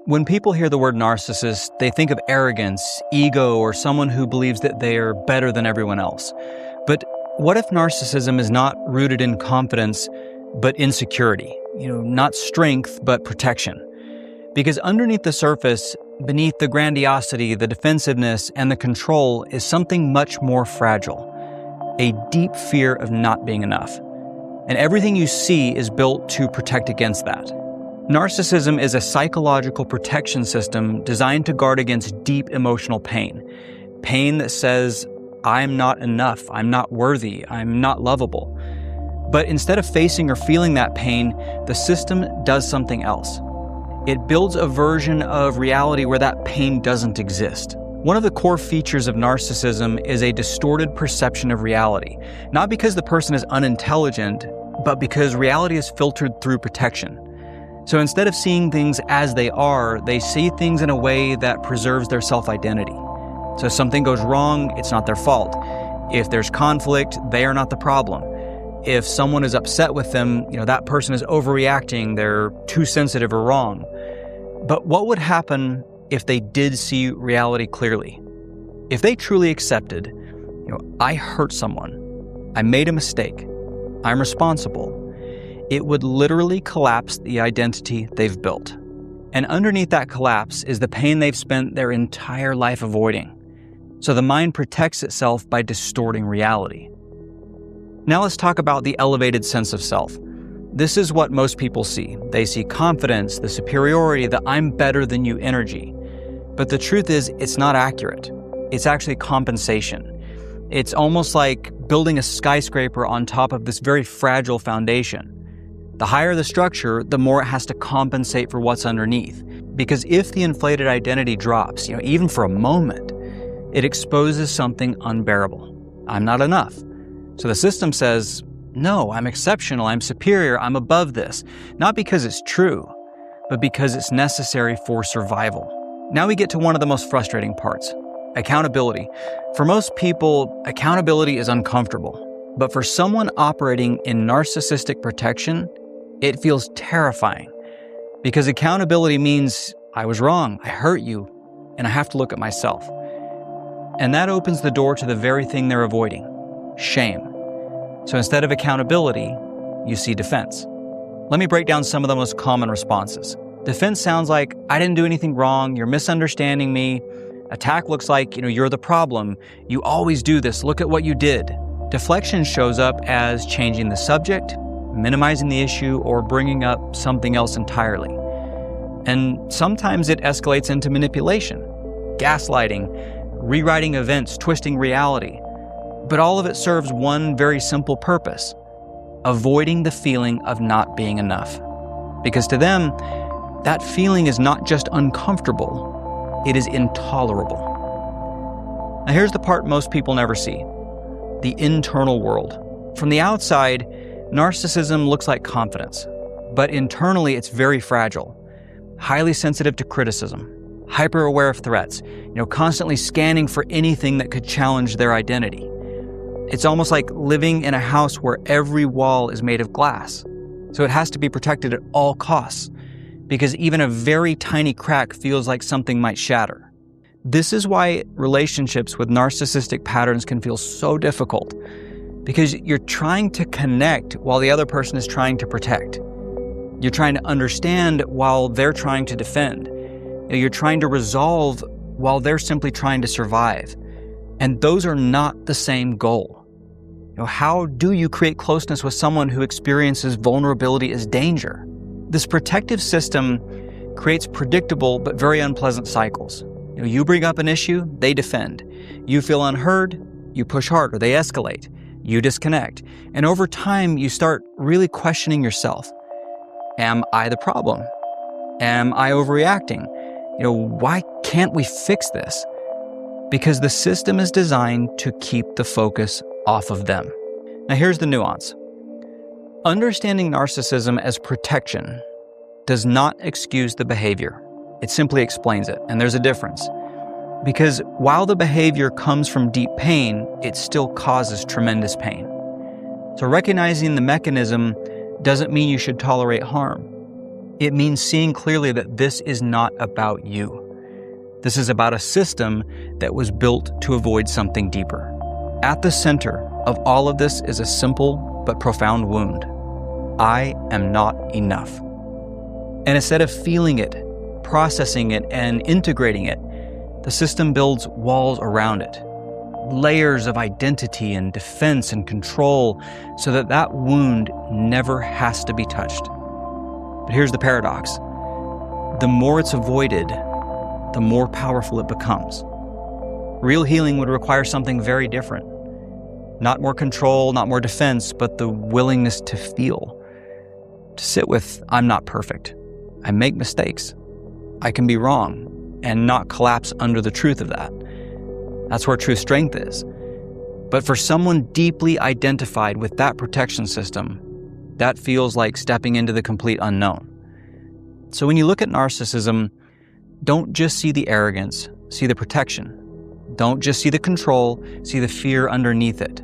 When people hear the word narcissist, they think of arrogance, ego, or someone who believes that they are better than everyone else. But what if narcissism is not rooted in confidence, but insecurity? Not strength, but protection. Because underneath the surface, beneath the grandiosity, the defensiveness, and the control is something much more fragile. A deep fear of not being enough. And everything you see is built to protect against that. Narcissism is a psychological protection system designed to guard against deep emotional pain. Pain that says, I'm not enough, I'm not worthy, I'm not lovable. But instead of facing or feeling that pain, the system does something else. It builds a version of reality where that pain doesn't exist. One of the core features of narcissism is a distorted perception of reality, not because the person is unintelligent, but because reality is filtered through protection. So instead of seeing things as they are, they see things in a way that preserves their self-identity. So if something goes wrong, it's not their fault. If there's conflict, they are not the problem. If someone is upset with them, that person is overreacting, they're too sensitive or wrong. But what would happen if they did see reality clearly? If they truly accepted, I hurt someone, I made a mistake, I'm responsible, it would literally collapse the identity they've built. And underneath that collapse is the pain they've spent their entire life avoiding. So the mind protects itself by distorting reality. Now let's talk about the elevated sense of self. This is what most people see. They see confidence, the superiority, the I'm better than you energy. But the truth is, it's not accurate. It's actually compensation. It's almost like building a skyscraper on top of this very fragile foundation. The higher the structure, the more it has to compensate for what's underneath. Because if the inflated identity drops, even for a moment, it exposes something unbearable. I'm not enough. So the system says, no, I'm exceptional, I'm superior, I'm above this. Not because it's true, but because it's necessary for survival. Now we get to one of the most frustrating parts, accountability. For most people, accountability is uncomfortable. But for someone operating in narcissistic protection, it feels terrifying. Because accountability means I was wrong, I hurt you, and I have to look at myself. And that opens the door to the very thing they're avoiding, shame. So instead of accountability, you see defense. Let me break down some of the most common responses. Defense sounds like, I didn't do anything wrong, you're misunderstanding me. Attack looks like, you're the problem. You always do this, look at what you did. Deflection shows up as changing the subject, minimizing the issue, or bringing up something else entirely. And sometimes it escalates into manipulation, gaslighting, rewriting events, twisting reality. But all of it serves one very simple purpose: avoiding the feeling of not being enough. Because to them, that feeling is not just uncomfortable, it is intolerable. Now here's the part most people never see: the internal world. From the outside, narcissism looks like confidence, but internally it's very fragile, highly sensitive to criticism, hyper-aware of threats, constantly scanning for anything that could challenge their identity. It's almost like living in a house where every wall is made of glass, so it has to be protected at all costs, because even a very tiny crack feels like something might shatter. This is why relationships with narcissistic patterns can feel so difficult, because you're trying to connect while the other person is trying to protect. You're trying to understand while they're trying to defend. You're trying to resolve while they're simply trying to survive. And those are not the same goal. How do you create closeness with someone who experiences vulnerability as danger? This protective system creates predictable but very unpleasant cycles. You bring up an issue, they defend. You feel unheard, you push harder, they escalate. You disconnect. And over time, you start really questioning yourself. Am I the problem? Am I overreacting? Why can't we fix this? Because the system is designed to keep the focus off of them. Now here's the nuance. Understanding narcissism as protection does not excuse the behavior. It simply explains it, and there's a difference. Because while the behavior comes from deep pain, it still causes tremendous pain. So recognizing the mechanism doesn't mean you should tolerate harm. It means seeing clearly that this is not about you. This is about a system that was built to avoid something deeper. At the center of all of this is a simple but profound wound. I am not enough. And instead of feeling it, processing it, and integrating it, the system builds walls around it, layers of identity and defense and control, so that that wound never has to be touched. But here's the paradox. The more it's avoided, the more powerful it becomes. Real healing would require something very different. Not more control, not more defense, but the willingness to feel. To sit with, I'm not perfect. I make mistakes. I can be wrong, and not collapse under the truth of that. That's where true strength is. But for someone deeply identified with that protection system, that feels like stepping into the complete unknown. So when you look at narcissism, don't just see the arrogance, see the protection. Don't just see the control, see the fear underneath it.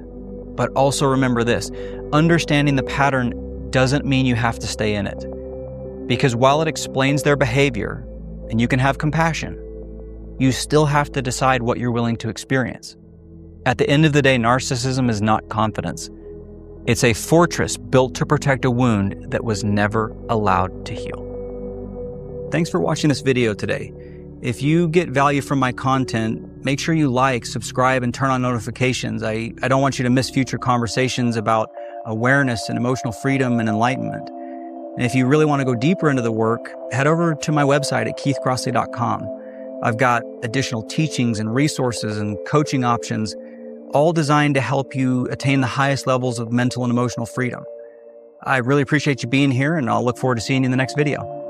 But also remember this, understanding the pattern doesn't mean you have to stay in it. Because while it explains their behavior, and you can have compassion, you still have to decide what you're willing to experience. At the end of the day, narcissism is not confidence. It's a fortress built to protect a wound that was never allowed to heal. Thanks for watching this video today. If you get value from my content, make sure you like, subscribe, and turn on notifications. I don't want you to miss future conversations about awareness and emotional freedom and enlightenment. And if you really want to go deeper into the work, head over to my website at keithcrossley.com. I've got additional teachings and resources and coaching options, all designed to help you attain the highest levels of mental and emotional freedom. I really appreciate you being here, and I'll look forward to seeing you in the next video.